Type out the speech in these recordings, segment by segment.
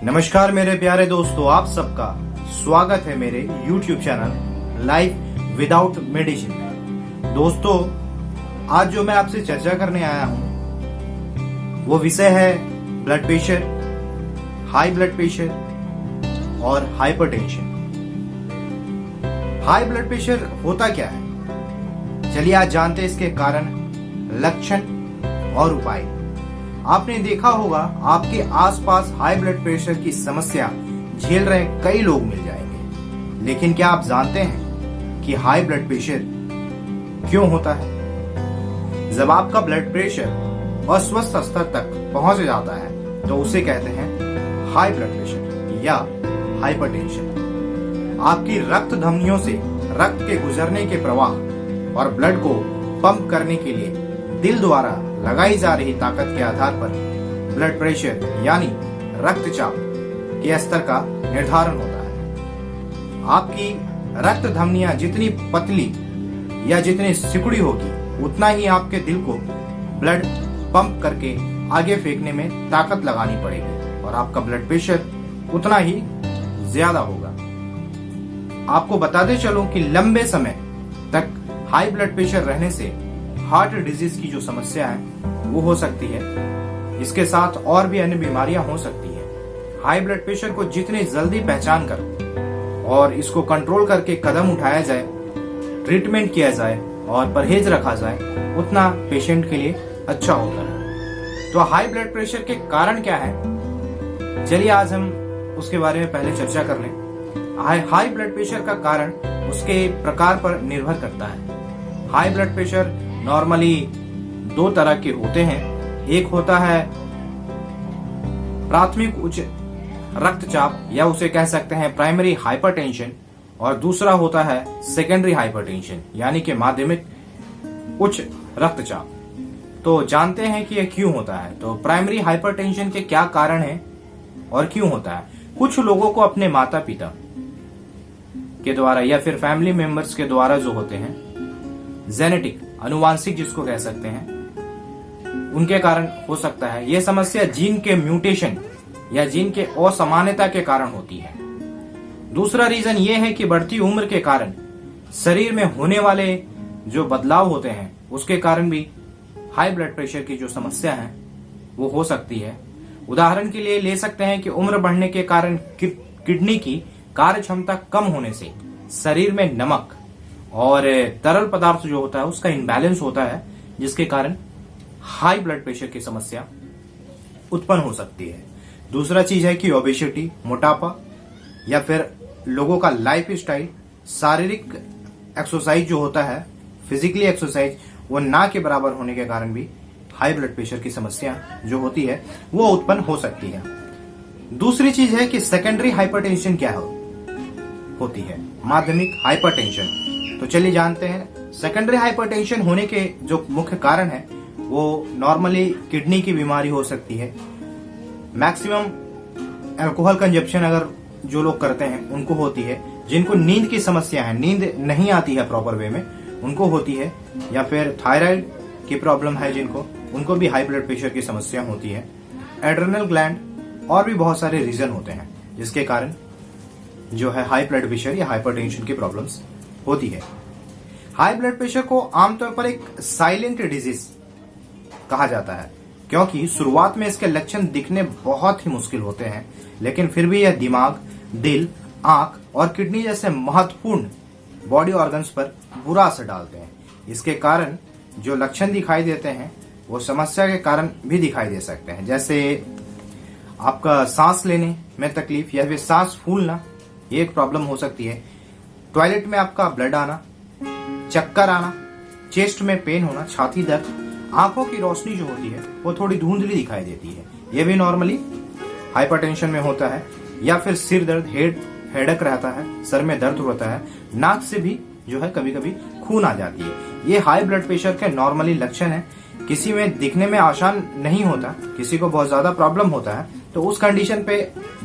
नमस्कार मेरे प्यारे दोस्तों, आप सबका स्वागत है मेरे YouTube channel life without medicine में। दोस्तों, आज जो मैं आपसे चर्चा करने आया हूं वो विषय है blood pressure, high blood pressure और हाइपरटेंशन। हाई ब्लड प्रेशर होता क्या है, चलिए आज जानते हैं इसके कारण, लक्षण और उपाय। आपने देखा होगा आपके आसपास हाई ब्लड प्रेशर की समस्या झेल रहे कई लोग मिल जाएंगे, लेकिन क्या आप जानते हैं कि हाई ब्लड प्रेशर क्यों होता है? जब आपका ब्लड प्रेशर अस्वस्थ स्तर तक पहुंच जाता है तो उसे कहते हैं हाई ब्लड प्रेशर या हाइपरटेंशन। आपकी रक्त धमनियों से रक्त के गुजरने के प्रवाह और ब्लड को पंप करने के लिए दिल द्वारा लगाई जा रही ताकत के आधार पर ब्लड प्रेशर यानी रक्तचाप के स्तर का निर्धारण होता है। आपकी रक्त धमनियां जितनी पतली या जितनी सिकुड़ी होगी, उतना ही आपके दिल को ब्लड पंप करके आगे फेंकने में ताकत लगानी पड़ेगी और आपका ब्लड प्रेशर उतना ही ज्यादा होगा। आपको बताते चलूं कि लंबे समय तक हाई ब्लड प्रेशर रहने से हार्ट डिजीज की जो समस्या है वो हो सकती है। इसके साथ और भी अन्य बीमारियां हो सकती है। हाई ब्लड प्रेशर को जितनी जल्दी पहचान कर और इसको कंट्रोल करके कदम उठाया जाए, ट्रीटमेंट किया जाए और परहेज रखा जाए, उतना पेशेंट के लिए अच्छा होता है। तो हाई ब्लड प्रेशर के कारण क्या है, चलिए आज हम उसके बारे में पहले चर्चा कर लें। हाई ब्लड प्रेशर का कारण उसके प्रकार पर निर्भर करता है। हाई ब्लड प्रेशर नॉर्मली दो तरह के होते हैं। एक होता है प्राथमिक उच्च रक्तचाप या उसे कह सकते हैं प्राइमरी हाइपरटेंशन, और दूसरा होता है सेकेंडरी हाइपरटेंशन यानी कि माध्यमिक उच्च रक्तचाप। तो जानते हैं कि यह क्यों होता है। तो प्राइमरी हाइपरटेंशन के क्या कारण है और क्यों होता है? कुछ लोगों को अपने माता पिता के द्वारा या फिर फैमिली मेंबर्स के द्वारा जो होते हैं, जेनेटिक अनुवांशिक जिसको कह सकते हैं, उनके कारण हो सकता है। यह समस्या जीन के म्यूटेशन या जीन के असामान्यता के कारण होती है। दूसरा रीजन यह है कि बढ़ती उम्र के कारण शरीर में होने वाले जो बदलाव होते हैं उसके कारण भी हाई ब्लड प्रेशर की जो समस्या है वो हो सकती है। उदाहरण के लिए ले सकते हैं कि उम्र बढ़ने के कारण किडनी की कार्य क्षमता कम होने से शरीर में नमक और तरल पदार्थ जो होता है उसका इम्बैलेंस होता है, जिसके कारण हाई ब्लड प्रेशर की समस्या उत्पन्न हो सकती है। दूसरा चीज है कि ओबेसिटी, मोटापा, या फिर लोगों का लाइफ स्टाइल, शारीरिक एक्सरसाइज जो होता है, फिजिकली एक्सरसाइज, वो ना के बराबर होने के कारण भी हाई ब्लड प्रेशर की समस्या जो होती है वो उत्पन्न हो सकती है। दूसरी चीज है कि सेकेंडरी हाइपरटेंशन क्या होती है, माध्यमिक हाइपरटेंशन। तो चलिए जानते हैं। सेकेंडरी हाइपरटेंशन होने के जो मुख्य कारण है वो नॉर्मली किडनी की बीमारी हो सकती है। मैक्सिमम अल्कोहल कंजप्शन अगर जो लोग करते हैं उनको होती है। जिनको नींद की समस्या है, नींद नहीं आती है प्रॉपर वे में, उनको होती है। या फिर थायराइड की प्रॉब्लम है जिनको, उनको भी हाई ब्लड प्रेशर की समस्या होती है। एड्रेनल ग्लैंड और भी बहुत सारे रीजन होते हैं जिसके कारण जो है हाई ब्लड प्रेशर या हाइपरटेंशन की प्रॉब्लम्स होती है। हाई ब्लड प्रेशर को आमतौर पर एक साइलेंट डिजीज कहा जाता है, क्योंकि शुरुआत में इसके लक्षण दिखने बहुत ही मुश्किल होते हैं, लेकिन फिर भी यह दिमाग, दिल, आंख और किडनी जैसे महत्वपूर्ण बॉडी ऑर्गन्स पर बुरा असर डालते हैं। इसके कारण जो लक्षण दिखाई देते हैं वो समस्या के कारण भी दिखाई दे सकते हैं, जैसे आपका सांस लेने में तकलीफ या फिर सांस फूलना, ये एक प्रॉब्लम हो सकती है। टॉयलेट में आपका ब्लड आना, चक्कर आना, चेस्ट में पेन होना, छाती दर्द, आंखों की रोशनी जो होती है वो थोड़ी धुंधली दिखाई देती है, ये भी नॉर्मली हाइपरटेंशन में होता है। या फिर सिर दर्द, हेडेक रहता है, सर में दर्द होता है, नाक से भी जो है कभी कभी खून आ जाती है। ये हाई ब्लड प्रेशर के नॉर्मली लक्षण है। किसी में दिखने में आसान नहीं होता, किसी को बहुत ज्यादा प्रॉब्लम होता है, तो उस कंडीशन पे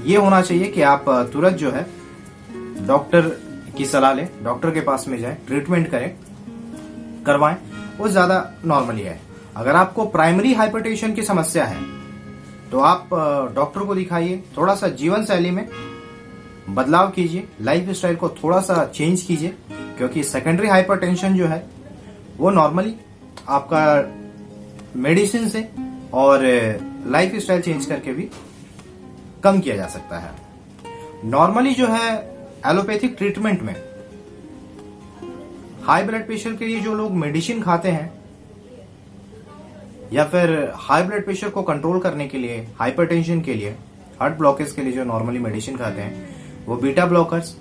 ये होना चाहिए कि आप तुरंत जो है डॉक्टर की सलाह लें, डॉक्टर के पास में जाए, ट्रीटमेंट करवाएं, वो ज्यादा नॉर्मली है। अगर आपको प्राइमरी हाइपरटेंशन की समस्या है तो आप डॉक्टर को दिखाइए, थोड़ा सा जीवन शैली में बदलाव कीजिए, लाइफ स्टाइल को थोड़ा सा चेंज कीजिए, क्योंकि सेकेंडरी हाइपरटेंशन जो है वो नॉर्मली आपका मेडिसिन से और लाइफ स्टाइल चेंज करके भी कम किया जा सकता है। नॉर्मली जो है एलोपैथिक ट्रीटमेंट में हाई ब्लड प्रेशर के लिए जो लोग मेडिसिन खाते हैं या फिर हाई ब्लड प्रेशर को कंट्रोल करने के लिए, हाइपरटेंशन के लिए, हार्ट ब्लॉकेज के लिए जो नॉर्मली मेडिसिन खाते हैं वो बीटा ब्लॉकर्स,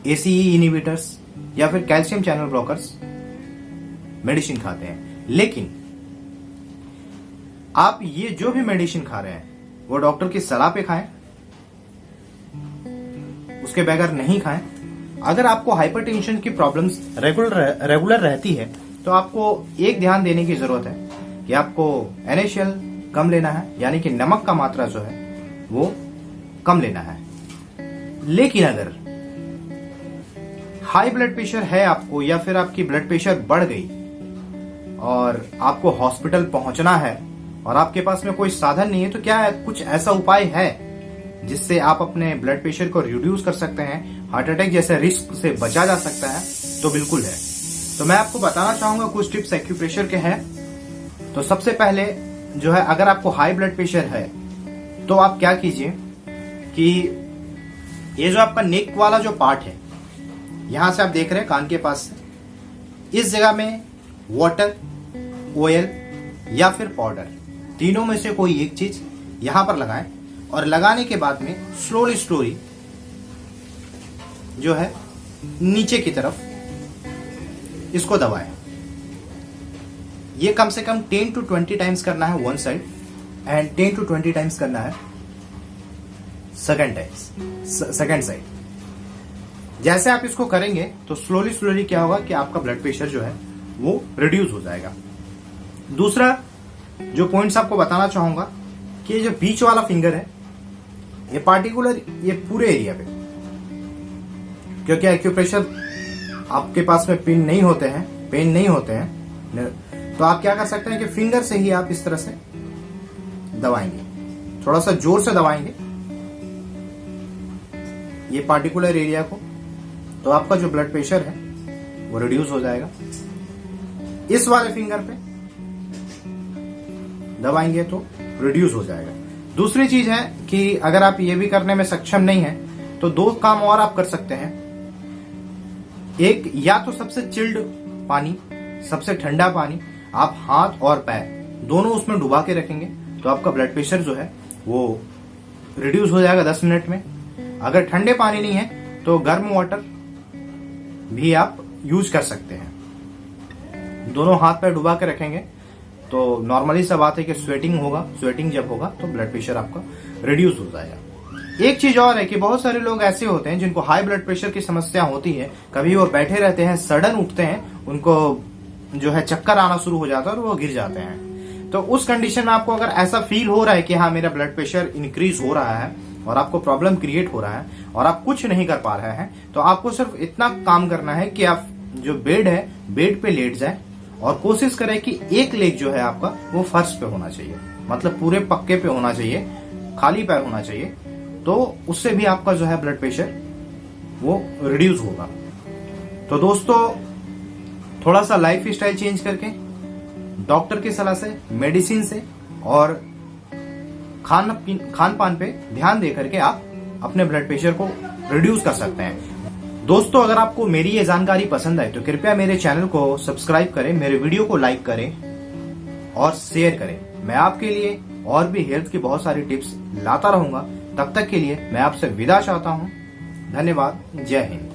एसीई इनहिबिटर्स या फिर कैल्शियम चैनल ब्लॉकर्स मेडिसिन खाते हैं। लेकिन आप ये जो भी मेडिसिन खा रहे हैं वो डॉक्टर की सलाह पे खाएं, उसके बगैर नहीं खाएं। अगर आपको हाइपरटेंशन की प्रॉब्लम्स रेगुलर रहती है तो आपको एक ध्यान देने की जरूरत है कि आपको NaCl कम लेना है, यानी कि नमक का मात्रा जो है वो कम लेना है। लेकिन अगर हाई ब्लड प्रेशर है आपको या फिर आपकी ब्लड प्रेशर बढ़ गई और आपको हॉस्पिटल पहुंचना है और आपके पास में कोई साधन नहीं है, तो क्या कुछ ऐसा उपाय है जिससे आप अपने ब्लड प्रेशर को रिड्यूस कर सकते हैं, हार्ट अटैक जैसे रिस्क से बचा जा सकता है? तो बिल्कुल है। तो मैं आपको बताना चाहूंगा कुछ टिप्स एक्यूप्रेशर के हैं। तो सबसे पहले जो है, अगर आपको हाई ब्लड प्रेशर है तो आप क्या कीजिए कि ये जो आपका नेक वाला जो पार्ट है, यहां से आप देख रहे हैं कान के पास से, इस जगह में वाटर, ऑयल या फिर पाउडर, तीनों में से कोई एक चीज यहां पर लगाएं और लगाने के बाद में स्लोली जो है नीचे की तरफ इसको दबाएं। ये कम से कम 10 to 20 टाइम्स करना है one side and 10 to 20 times करना है सेकंड साइड। जैसे आप इसको करेंगे तो स्लोली क्या होगा कि आपका ब्लड प्रेशर जो है वो रिड्यूस हो जाएगा। दूसरा जो पॉइंट्स आपको बताना चाहूंगा कि ये जो बीच वाला फिंगर है, ये पार्टिकुलर ये पूरे एरिया पे, क्योंकि एक्यूप्रेशर आपके पास में पेन नहीं होते हैं, तो आप क्या कर सकते हैं कि फिंगर से ही आप इस तरह से दबाएंगे, थोड़ा सा जोर से दबाएंगे ये पार्टिकुलर एरिया को, तो आपका जो ब्लड प्रेशर है वो रिड्यूस हो जाएगा। इस वाले फिंगर पे दबाएंगे तो रिड्यूस हो जाएगा। दूसरी चीज है कि अगर आप ये भी करने में सक्षम नहीं है तो दो काम और आप कर सकते हैं। एक, या तो सबसे चिल्ड पानी, सबसे ठंडा पानी आप हाथ और पैर दोनों उसमें डुबा के रखेंगे तो आपका ब्लड प्रेशर जो है वो रिड्यूस हो जाएगा 10 मिनट में। अगर ठंडे पानी नहीं है तो गर्म वाटर भी आप यूज कर सकते हैं। दोनों हाथ पैर डुबा के रखेंगे तो नॉर्मली सा बात है कि स्वेटिंग जब होगा तो ब्लड प्रेशर आपका रिड्यूस हो जाएगा। एक चीज और है कि बहुत सारे लोग ऐसे होते हैं जिनको हाई ब्लड प्रेशर की समस्या होती है, कभी वो बैठे रहते हैं, सडन उठते हैं, उनको जो है चक्कर आना शुरू हो जाता है और वो गिर जाते हैं। तो उस कंडीशन में आपको अगर ऐसा फील हो रहा है कि हाँ मेरा ब्लड प्रेशर इंक्रीज हो रहा है और आपको प्रॉब्लम क्रिएट हो रहा है और आप कुछ नहीं कर पा रहे हैं, तो आपको सिर्फ इतना काम करना है कि आप जो बेड है, बेड पे लेट जाए और कोशिश करें कि एक लेग जो है आपका वो फर्श पे होना चाहिए, मतलब पूरे पक्के पे होना चाहिए, खाली पैर होना चाहिए, तो उससे भी आपका जो है ब्लड प्रेशर वो रिड्यूस होगा। तो दोस्तों, थोड़ा सा लाइफ स्टाइल चेंज करके, डॉक्टर की सलाह से, मेडिसिन से और खान पान पे ध्यान दे करके आप अपने ब्लड प्रेशर को रिड्यूस कर सकते हैं। दोस्तों, अगर आपको मेरी ये जानकारी पसंद आए तो कृपया मेरे चैनल को सब्सक्राइब करें, मेरे वीडियो को लाइक करें और शेयर करें। मैं आपके लिए और भी हेल्थ की बहुत सारी टिप्स लाता रहूंगा। तब तक के लिए मैं आपसे विदा चाहता हूं। धन्यवाद। जय हिंद।